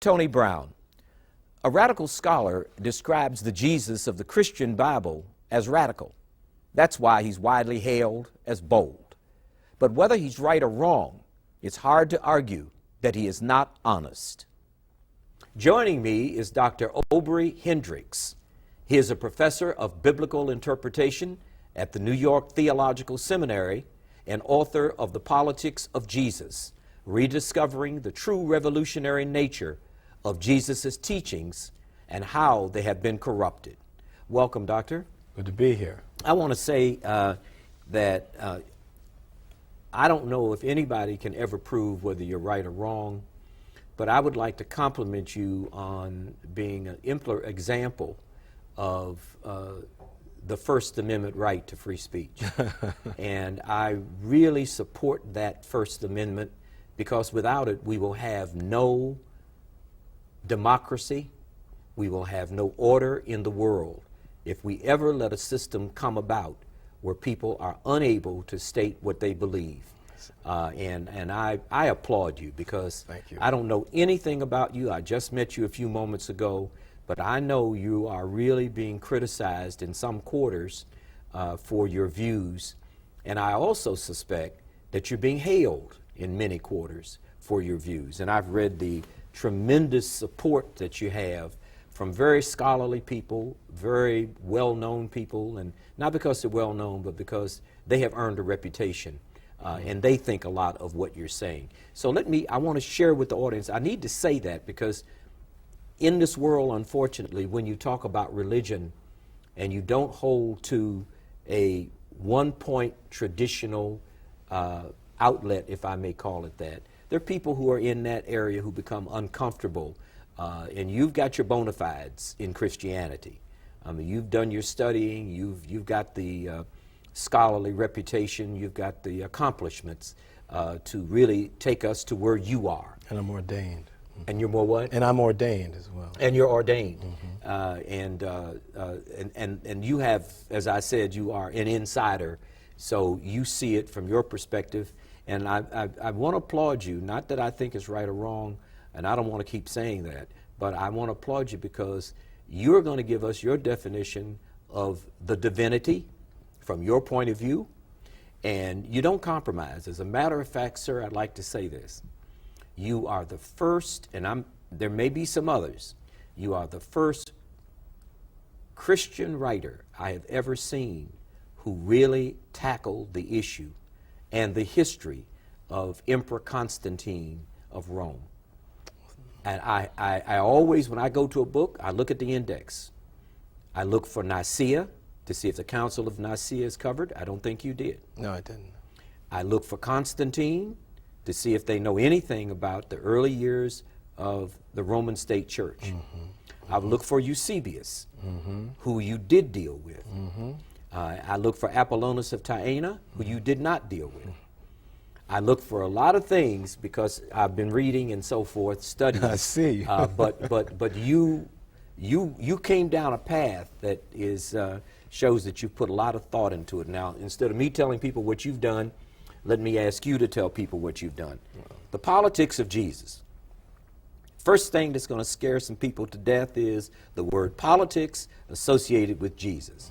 Tony Brown. A radical scholar describes the Jesus of the Christian Bible as radical. That's why he's widely hailed as bold. But whether he's right or wrong, it's hard to argue that he is not honest. Joining me is Dr. Obery Hendricks. He is a professor of biblical interpretation at the New York Theological Seminary and author of The Politics of Jesus, rediscovering the true revolutionary nature of Jesus' teachings and how they have been corrupted. Welcome, Doctor. Good to be here. I want to say that I don't know if anybody can ever prove whether you're right or wrong, but I would like to compliment you on being an example of the First Amendment right to free speech. And I really support that First Amendment, because without it, we will have no democracy, we will have no order in the world if we ever let a system come about where people are unable to state what they believe. And I applaud you, because Thank you. I don't know anything about you. I just met you a few moments ago, but I know you are really being criticized in some quarters for your views. And I also suspect that you're being hailed in many quarters for your views. And I've read the tremendous support that you have from very scholarly people, very well-known people, and not because they're well-known, but because they have earned a reputation, and they think a lot of what you're saying. So I want to share with the audience, I need to say that, because in this world, unfortunately, when you talk about religion and you don't hold to a one-point traditional outlet, if I may call it that, there are people who are in that area who become uncomfortable, and you've got your bona fides in Christianity. I mean, you've done your studying, you've got the scholarly reputation, you've got the accomplishments to really take us to where you are. And I'm ordained. And you're more what? And I'm ordained as well. And you're ordained. Mm-hmm. And you have, as I said, you are an insider, so you see it from your perspective. And I want to applaud you, not that I think it's right or wrong, and I don't want to keep saying that, but I want to applaud you because you're going to give us your definition of the divinity from your point of view, and you don't compromise. As a matter of fact, sir, I'd like to say this. You are the first, and there may be some others, you are the first Christian writer I have ever seen who really tackled the issue and the history of Emperor Constantine of Rome. And I always, when I go to a book, I look at the index. I look for Nicaea to see if the Council of Nicaea is covered. I don't think you did. No, I didn't. I look for Constantine to see if they know anything about the early years of the Roman State Church. Mm-hmm. I look for Eusebius, mm-hmm. who you did deal with. Mm-hmm. I look for Apollonius of Tyana, who you did not deal with. I look for a lot of things because I've been reading and so forth, studying. I see. But you came down a path that shows that you put a lot of thought into it. Now, instead of me telling people what you've done, let me ask you to tell people what you've done. The politics of Jesus. First thing that's going to scare some people to death is the word politics associated with Jesus.